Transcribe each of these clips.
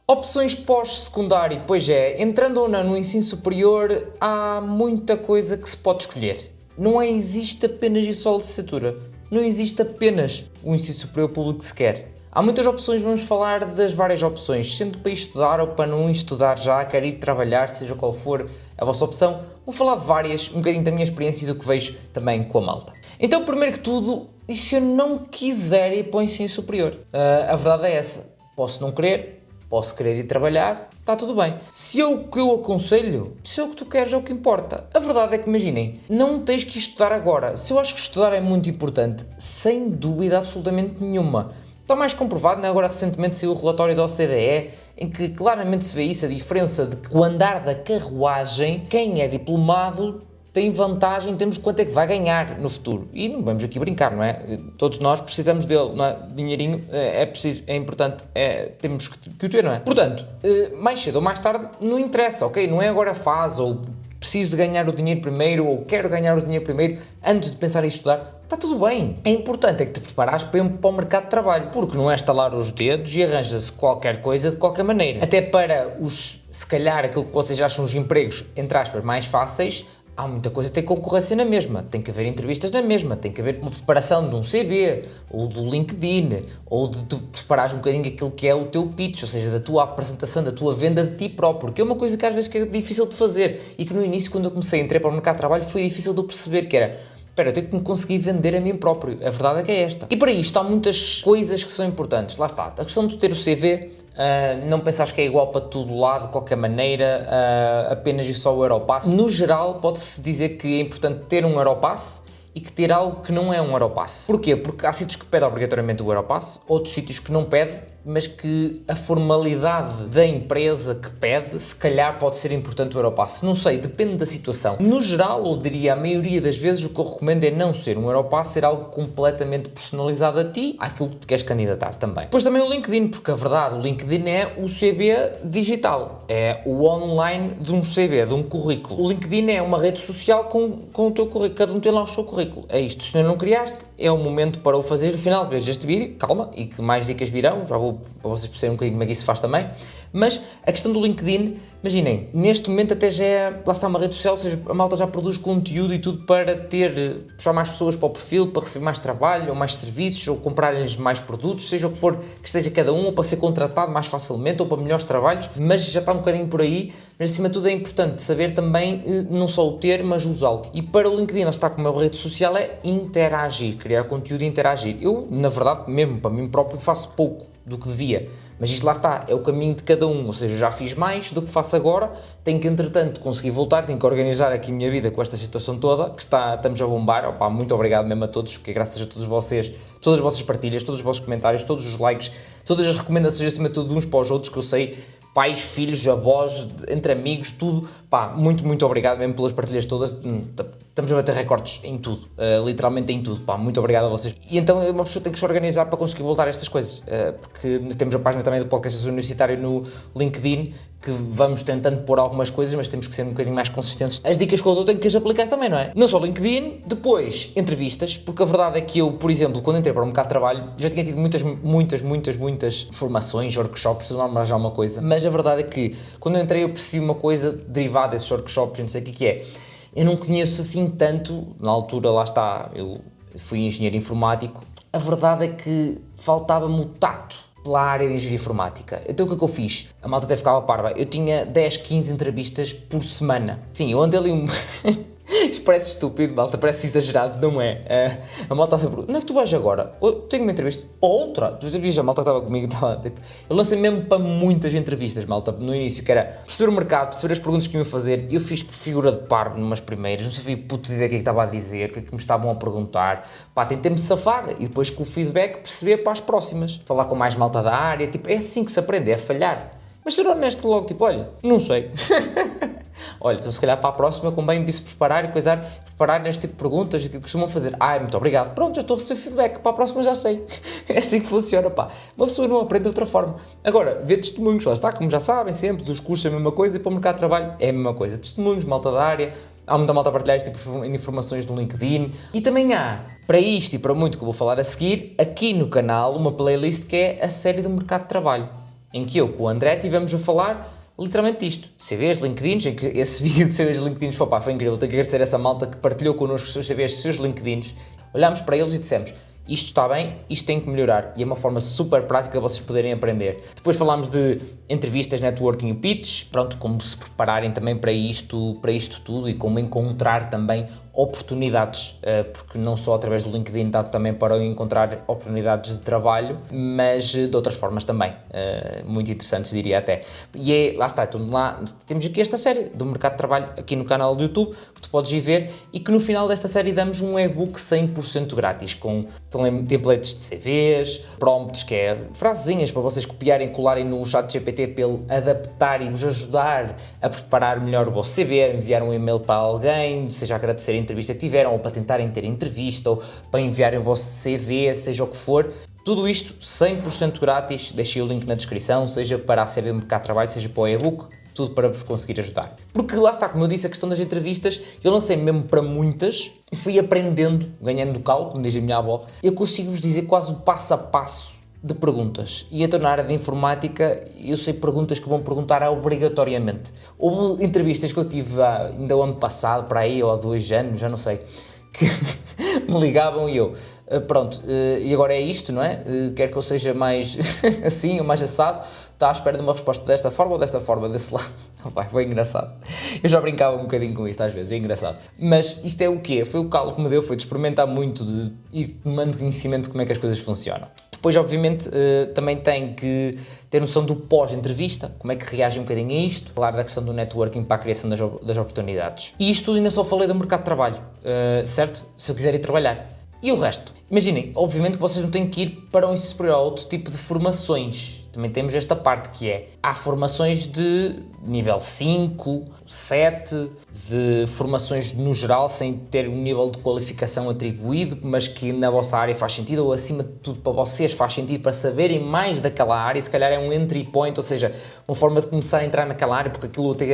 Opções pós-secundário, pois é, entrando ou não no ensino superior, há muita coisa que se pode escolher. Não existe apenas e só a licenciatura, não existe apenas o ensino superior público que se quer. Há muitas opções, vamos falar das várias opções, sendo para estudar ou para não estudar já, quer ir trabalhar, seja qual for a vossa opção. Vou falar de várias, um bocadinho da minha experiência e do que vejo também com a malta. Então, primeiro que tudo, e se eu não quiser ir para o ensino superior? A verdade é essa, posso não querer, posso querer ir trabalhar, está tudo bem. Se é o que eu aconselho, se é o que tu queres, é o que importa. A verdade é que, imaginem, não tens que estudar agora. Se eu acho que estudar é muito importante, sem dúvida absolutamente nenhuma. Está mais comprovado, né? Agora recentemente saiu o relatório da OCDE, em que claramente se vê isso, a diferença de que o andar da carruagem, quem é diplomado tem vantagem em termos de quanto é que vai ganhar no futuro. E não vamos aqui brincar, não é? Todos nós precisamos dele, não é? Dinheirinho é preciso, é importante, temos que o ter, não é? Portanto, mais cedo ou mais tarde, não interessa, ok? Não é agora a fase, ou preciso de ganhar o dinheiro primeiro, ou quero ganhar o dinheiro primeiro, antes de pensar em estudar. Está tudo bem. É importante é que te preparares para o mercado de trabalho, porque não é estalar os dedos e arranja-se qualquer coisa de qualquer maneira. Até para se calhar, aquilo que vocês acham os empregos, entre aspas, mais fáceis, há muita coisa que tem concorrência na mesma, tem que haver entrevistas na mesma, tem que haver uma preparação de um CV, ou do LinkedIn, ou de tu preparares um bocadinho aquilo que é o teu pitch, ou seja, da tua apresentação, da tua venda de ti próprio, que é uma coisa que às vezes que é difícil de fazer, e que no início, quando eu comecei a entrar para o mercado de trabalho, foi difícil de eu perceber, que era: espera, eu tenho que me conseguir vender a mim próprio. A verdade é que é esta. E para isto há muitas coisas que são importantes. Lá está, a questão de ter o CV, não pensares que é igual para todo lado, de qualquer maneira, apenas e só o Europass. No geral, pode-se dizer que é importante ter um Europass e que ter algo que não é um Europass. Porquê? Porque há sítios que pedem obrigatoriamente o Europass, outros sítios que não pedem, mas que a formalidade da empresa que pede, se calhar pode ser importante o Europass. Não sei, depende da situação. No geral, ou diria a maioria das vezes, o que eu recomendo é não ser um Europass, ser algo completamente personalizado a ti, àquilo que te queres candidatar também. Depois também o LinkedIn, porque a verdade, o LinkedIn é o CV digital, é o online de um CV, de um currículo. O LinkedIn é uma rede social com o teu currículo, cada um tem lá o seu currículo. É isto, se não criaste, é o momento para o fazer. No final de este vídeo, calma, e que mais dicas virão, já vou para vocês perceberem um bocadinho como é que isso se faz também, mas a questão do LinkedIn, imaginem, neste momento até já é, lá está uma rede social, ou seja, a malta já produz conteúdo e tudo para puxar mais pessoas para o perfil, para receber mais trabalho, ou mais serviços, ou comprar-lhes mais produtos, seja o que for que esteja cada um, ou para ser contratado mais facilmente, ou para melhores trabalhos, mas já está um bocadinho por aí. Mas acima de tudo é importante saber também não só o ter, mas usá-lo. E para o LinkedIn, lá está, como a rede social, é interagir, criar conteúdo e interagir. Eu, na verdade, mesmo para mim próprio, faço pouco do que devia, mas isto lá está, é o caminho de cada um, ou seja, já fiz mais do que faço agora, tenho que entretanto conseguir voltar, tenho que organizar aqui a minha vida com esta situação toda, que estamos a bombar. Opa, muito obrigado mesmo a todos, porque graças a todos vocês, todas as vossas partilhas, todos os vossos comentários, todos os likes, todas as recomendações acima de tudo uns para os outros, que eu sei, pais, filhos, avós, entre amigos, tudo, pá, muito obrigado mesmo pelas partilhas todas. Estamos a bater recordes em tudo, literalmente em tudo, pá, muito obrigado a vocês. E então uma pessoa tem que se organizar para conseguir voltar a estas coisas, porque temos a página também do Podcast Universitário no LinkedIn, que vamos tentando pôr algumas coisas, mas temos que ser um bocadinho mais consistentes. As dicas que eu dou tenho que as aplicar também, não é? Não só LinkedIn, depois entrevistas, porque a verdade é que eu, por exemplo, quando entrei para o mercado de trabalho, já tinha tido muitas formações, workshops, tudo normal, já uma coisa, mas a verdade é que quando eu entrei eu percebi uma coisa derivada desses workshops, não sei o que é. Eu não conheço assim tanto, na altura, lá está, eu fui engenheiro informático, a verdade é que faltava-me o tato pela área de engenharia informática. Então o que é que eu fiz? A malta até ficava parva, eu tinha 10, 15 entrevistas por semana. Sim, eu andei ali Isto parece estúpido, malta, parece exagerado, não é? A malta sempre pergunta: onde é que tu vais agora? Tenho uma entrevista. Outra? Tu sabias, a malta estava comigo, eu lancei mesmo para muitas entrevistas, malta, no início, que era perceber o mercado, perceber as perguntas que iam fazer. Eu fiz figura de parvo numas primeiras, não sabia puta ideia o que é que estava a dizer, o que é que me estavam a perguntar. Pá, tentei-me safar e depois com o feedback perceber para as próximas. Falar com mais malta da área, tipo, é assim que se aprende, é a falhar. Mas ser honesto logo, tipo, olha, não sei. Olha, então se calhar para a próxima convém de se preparar e preparar neste tipo de perguntas que costumam fazer. Muito obrigado. Pronto, já estou a receber feedback. Para a próxima já sei. É assim que funciona, pá. Uma pessoa não aprende de outra forma. Agora, vê testemunhos, lá está, como já sabem sempre, dos cursos é a mesma coisa e para o mercado de trabalho é a mesma coisa. Testemunhos, malta da área, há muita malta a partilhar este tipo de informações no LinkedIn. E também há, para isto e para muito que eu vou falar a seguir, aqui no canal, uma playlist que é a série do mercado de trabalho. em que eu com o André tivemos a falar literalmente disto, CVs, LinkedIns, em que esse vídeo de CVs, LinkedIns, foi incrível, tenho que agradecer essa malta que partilhou connosco os seus CVs, os seus LinkedIns, olhámos para eles e dissemos, isto está bem, isto tem que melhorar, e é uma forma super prática de vocês poderem aprender. Depois falámos de entrevistas, networking e pitches, pronto, como se prepararem também para isto tudo e como encontrar também oportunidades, porque não só através do LinkedIn dá também para encontrar oportunidades de trabalho, mas de outras formas também, muito interessantes diria até. E lá está, então lá temos aqui esta série do mercado de trabalho aqui no canal do YouTube, que tu podes ir ver, e que no final desta série damos um e-book 100% grátis, com templates de CVs, prompts, que é frasezinhas para vocês copiarem e colarem no chat GPT para ele adaptar e vos ajudar a preparar melhor o vosso CV, enviar um e-mail para alguém, seja agradecer a entrevista que tiveram, ou para tentarem ter entrevista, ou para enviarem o vosso CV, seja o que for. Tudo isto 100% grátis, deixei o link na descrição, seja para a série de mercado de trabalho, seja para o e-book, tudo para vos conseguir ajudar. Porque lá está, como eu disse, a questão das entrevistas, eu lancei mesmo para muitas e fui aprendendo, ganhando calo, como diz a minha avó, eu consigo-vos dizer quase o passo a passo de perguntas. E então na área de informática, eu sei perguntas que vão perguntar obrigatoriamente. Houve entrevistas que eu tive ainda o ano passado, para aí, ou há 2 anos, já não sei, que me ligavam e eu, pronto, e agora é isto, não é? Quer que eu seja mais assim ou mais assado? Está à espera de uma resposta desta forma ou desta forma, desse lado? Foi engraçado. Eu já brincava um bocadinho com isto às vezes, é engraçado. Mas isto é o quê? Foi o calo que me deu, foi de experimentar muito, de ir tomando conhecimento de como é que as coisas funcionam. Depois, obviamente, também tem que ter noção do pós-entrevista, como é que reagem um bocadinho a isto, falar da questão do networking para a criação das oportunidades. E isto tudo ainda só falei do mercado de trabalho, certo? Se eu quiser ir trabalhar. E o resto? Imaginem, obviamente que vocês não têm que ir para um ensino superior, outro tipo de formações. Também temos esta parte que é, há formações de nível 5, 7, de formações no geral sem ter um nível de qualificação atribuído, mas que na vossa área faz sentido, ou acima de tudo para vocês faz sentido para saberem mais daquela área, se calhar é um entry point, ou seja, uma forma de começar a entrar naquela área, porque aquilo tem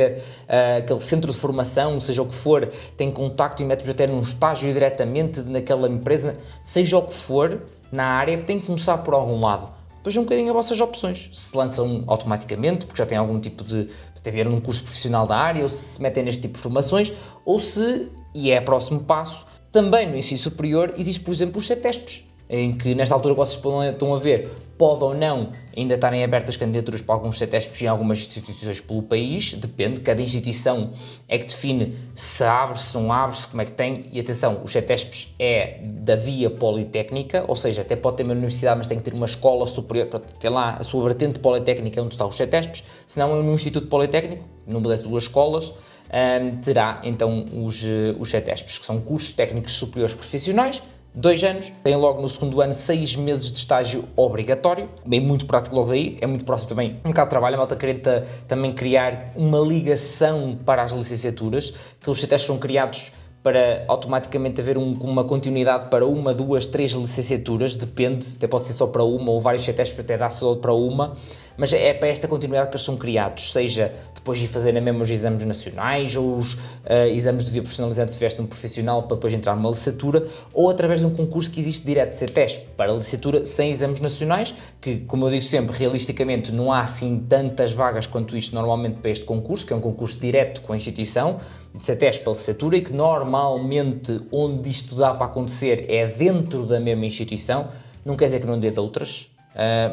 aquele centro de formação, seja o que for, tem contacto e mete-vos até num estágio diretamente naquela empresa, seja o que for, na área, tem que começar por algum lado. Depois é um bocadinho as vossas opções, se lançam automaticamente, porque já têm algum tipo de ver num curso profissional da área, ou se metem neste tipo de formações, ou se, e é o próximo passo, também no ensino superior existe, por exemplo, os CETESPs, em que nesta altura vocês estão a ver, pode ou não ainda estarem abertas candidaturas para alguns CETESPs em algumas instituições pelo país, depende, cada instituição é que define se abre, se não abre, se como é que tem, e atenção, os CETESPs é da via politécnica, ou seja, até pode ter uma universidade, mas tem que ter uma escola superior, para ter lá a sua vertente politécnica onde estão os CETESPs, se não é num instituto politécnico, numa das 2 escolas, terá então os CETESPs, que são cursos técnicos superiores profissionais, 2 anos, tem logo no segundo ano 6 meses de estágio obrigatório, bem muito prático logo daí, é muito próximo também um bocado de trabalho, a malta querer também criar uma ligação para as licenciaturas, que os CETESPs são criados para automaticamente haver uma continuidade para 1, 2, 3 licenciaturas, depende, até pode ser só para uma ou vários CETESPs até dá só para uma, mas é para esta continuidade que eles são criados, seja depois de fazer mesmo os exames nacionais ou os exames de via profissionalizante se tivesse um profissional para depois entrar numa licenciatura, ou através de um concurso que existe direto CETESP para a licenciatura sem exames nacionais, que, como eu digo sempre, realisticamente não há assim tantas vagas quanto isto normalmente para este concurso, que é um concurso direto com a instituição, de CETESP para a licenciatura, e que normalmente onde isto dá para acontecer é dentro da mesma instituição, não quer dizer que não dê de outras,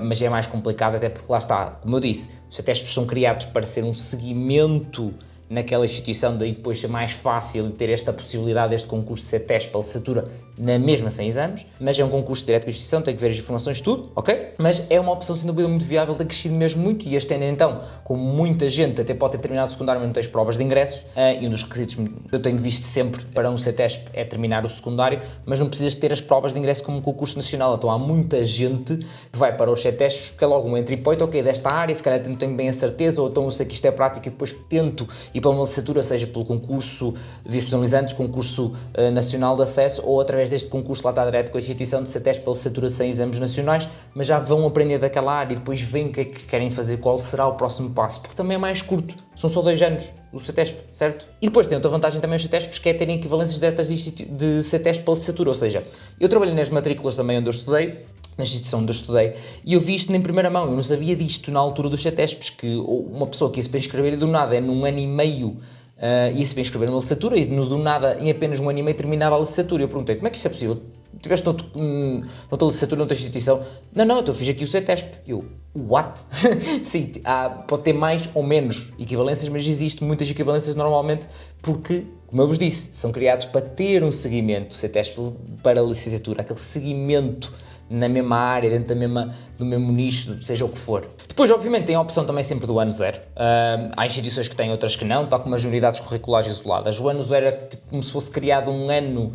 mas é mais complicado até porque lá está, como eu disse, os CETESPs são criados para ser um seguimento naquela instituição, daí depois ser mais fácil ter esta possibilidade deste concurso de CETESP para a licenciatura na mesma sem exames, mas é um concurso direto com a instituição, tem que ver as informações tudo, ok? Mas é uma opção sem dúvida muito viável, tem crescido mesmo muito e este ano então, como muita gente até pode ter terminado o secundário mas não tem as provas de ingresso, e um dos requisitos que eu tenho visto sempre para um CETESP é terminar o secundário, mas não precisas ter as provas de ingresso como um concurso nacional, então há muita gente que vai para os CETESPs porque é logo um entry point, ok, desta área, se calhar não tenho bem a certeza, ou então eu sei que isto é prática e depois tento ir para uma licenciatura, seja pelo concurso de profissionalizantes, concurso nacional de acesso, ou através deste concurso lá está direto com a instituição de CETESP pela licenciatura sem exames nacionais, mas já vão aprender daquela área e depois veem o que é que querem fazer, qual será o próximo passo, porque também é mais curto, são só 2 anos o CETESP, certo? E depois tem outra vantagem também os CETESPs, que é terem equivalências diretas de CETESP pela licenciatura, ou seja, eu trabalhei nas matrículas também onde eu estudei, na instituição onde eu estudei, e eu vi isto em primeira mão. Eu não sabia disto na altura dos CETESPs, que uma pessoa que ia se bem inscrever do nada, num ano e meio, ia-se bem inscrever numa licenciatura, e do nada, em apenas um ano e meio, terminava a licenciatura. Eu perguntei, como é que isto é possível? Tiveste noutra licenciatura, noutra instituição? Não, então eu fiz aqui o CETESP. Eu, what? Sim, pode ter mais ou menos equivalências, mas existe muitas equivalências normalmente porque, como eu vos disse, são criados para ter um seguimento, o CETESP para a licenciatura, aquele seguimento na mesma área, dentro do mesmo nicho, seja o que for. Depois, obviamente, tem a opção também sempre do ano zero. Há instituições que têm, outras que não, tal como as unidades curriculares isoladas. O ano zero é tipo, como se fosse criado um ano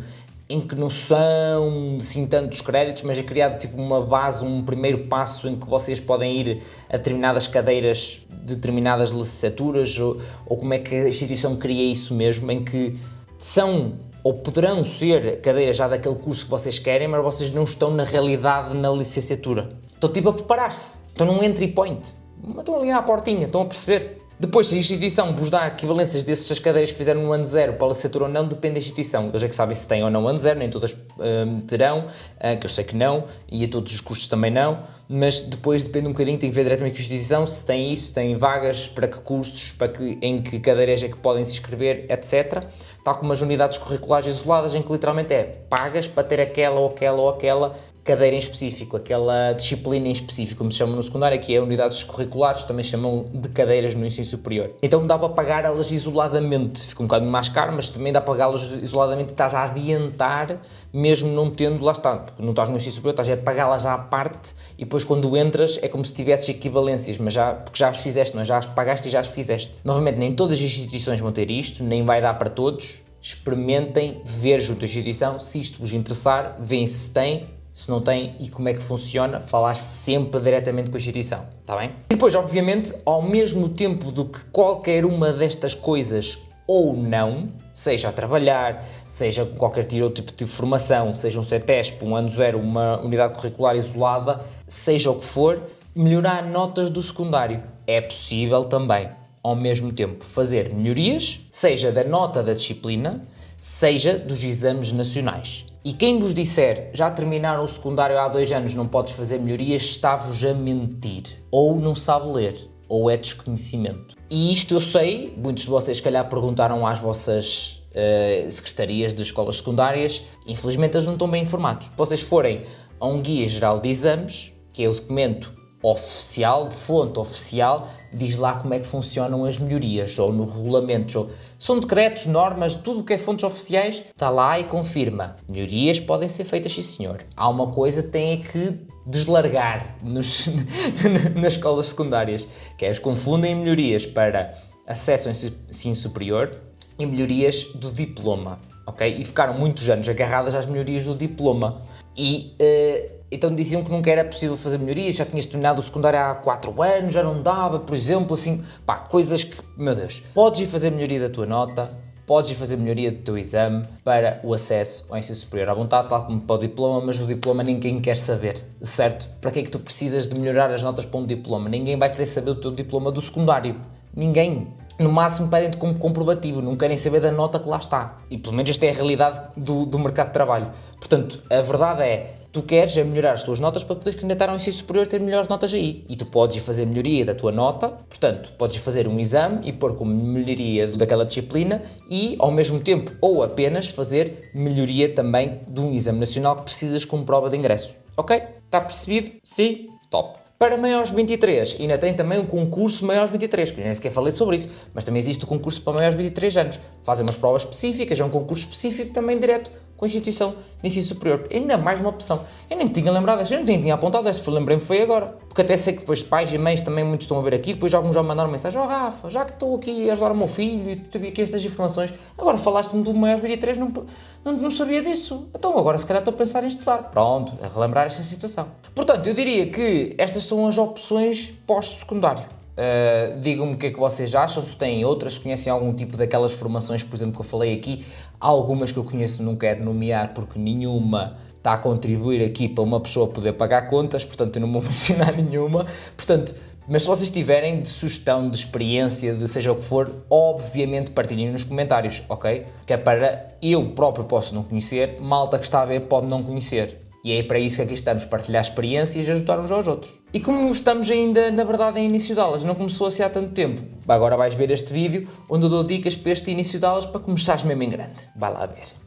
em que não são, assim, tantos créditos, mas é criado tipo uma base, um primeiro passo em que vocês podem ir a determinadas cadeiras, determinadas licenciaturas, ou como é que a instituição cria isso mesmo, em que são ou poderão ser cadeiras já daquele curso que vocês querem, mas vocês não estão na realidade na licenciatura. Estão tipo a preparar-se, estão num entry point, estão ali à portinha, estão a perceber. Depois, se a instituição vos dá equivalências dessas cadeiras que fizeram no ano zero para a licenciatura ou não, depende da instituição. Eles é que sabem se têm ou não ano zero, nem todas terão, que eu sei que não, e a todos os cursos também não, mas depois depende um bocadinho, tem que ver diretamente com a instituição, se tem isso, tem vagas, para que cursos, em que cadeiras é que podem se inscrever, etc. Tal como as unidades curriculares isoladas, em que literalmente pagas para ter aquela ou aquela ou aquela cadeira em específico, aquela disciplina em específico, como se chama no secundário, que é unidades curriculares, também chamam de cadeiras no ensino superior. Então dá para pagar elas isoladamente, fica um bocado mais caro, mas também dá para pagá-las isoladamente e estás a adiantar, mesmo não tendo, lá está, não estás no ensino superior, estás a pagá-las já à parte e depois quando entras é como se tivesses equivalências, mas porque já as fizeste, não é? Já as pagaste e já as fizeste. Novamente, nem todas as instituições vão ter isto, nem vai dar para todos. Experimentem ver junto à instituição, se isto vos interessar, veem se tem, se não tem e como é que funciona, falar sempre diretamente com a instituição, está bem? E depois, obviamente, ao mesmo tempo do que qualquer uma destas coisas ou não, seja a trabalhar, seja qualquer outro tipo de formação, seja um CETESP, um ano zero, uma unidade curricular isolada, seja o que for, melhorar notas do secundário. É possível também, ao mesmo tempo, fazer melhorias, seja da nota da disciplina, seja dos exames nacionais. E quem vos disser, já terminaram o secundário há 2 anos, não podes fazer melhorias, está-vos a mentir. Ou não sabe ler, ou é desconhecimento. E isto eu sei, muitos de vocês se calhar perguntaram às vossas secretarias de escolas secundárias, infelizmente eles não estão bem informados. Se vocês forem a um guia geral de exames, que é o documento oficial, de fonte oficial, diz lá como é que funcionam as melhorias, ou no regulamento, são decretos, normas, tudo o que é fontes oficiais, está lá e confirma. Melhorias podem ser feitas, sim senhor. Há uma coisa que tem que deslargar nas escolas secundárias, que é, eles confundem melhorias para acesso ao ensino superior e melhorias do diploma, ok? E ficaram muitos anos agarradas às melhorias do diploma. Então diziam que nunca era possível fazer melhorias, já tinhas terminado o secundário há 4 anos, já não dava, por exemplo, assim, coisas que, meu Deus, podes ir fazer melhoria da tua nota, podes ir fazer melhoria do teu exame para o acesso ao ensino superior à vontade, tal como para o diploma, mas o diploma ninguém quer saber, certo? Para que é que tu precisas de melhorar as notas para um diploma? Ninguém vai querer saber o teu diploma do secundário, ninguém. No máximo pedem-te como comprovativo, não querem saber da nota que lá está. E pelo menos esta é a realidade do mercado de trabalho. Portanto, a verdade é, tu queres melhorar as tuas notas para poderes candidatar ao ensino superior e ter melhores notas aí. E tu podes ir fazer melhoria da tua nota, portanto, podes fazer um exame e pôr como melhoria daquela disciplina e, ao mesmo tempo, ou apenas fazer melhoria também de um exame nacional que precisas como prova de ingresso. Ok? Está percebido? Sim? Top. Para maiores de 23, ainda tem também um concurso maiores de 23, que eu nem sequer falei sobre isso, mas também existe o concurso para maiores de 23 anos. Fazem umas provas específicas, é um concurso específico também direto com a instituição de ensino superior. Ainda mais uma opção. Eu nem me tinha lembrado desta, eu não tinha apontado desta, lembrei-me foi agora. Porque até sei que depois pais e mães também muitos estão a ver aqui, depois alguns já me mandaram mensagem, Rafa, já que estou aqui a ajudar o meu filho e tu vi aqui estas informações, agora falaste-me do maiores de 23, não sabia disso. Então agora se calhar estou a pensar em estudar. Pronto, a relembrar esta situação. Portanto, eu diria que estas são as opções pós-secundário. Digam-me o que é que vocês acham, se têm outras, se conhecem algum tipo daquelas formações, por exemplo, que eu falei aqui. Há algumas que eu conheço, não quero nomear porque nenhuma está a contribuir aqui para uma pessoa poder pagar contas, portanto eu não vou mencionar nenhuma. Portanto, mas se vocês tiverem de sugestão, de experiência, de seja o que for, obviamente partilhem nos comentários, ok? Que é para eu próprio posso não conhecer, malta que está a ver pode não conhecer. E é para isso que aqui estamos, partilhar experiências e ajudar uns aos outros. E como estamos ainda, na verdade, em início de aulas, não começou assim há tanto tempo, agora vais ver este vídeo onde eu dou dicas para este início de aulas para começares mesmo em grande. Vai lá ver.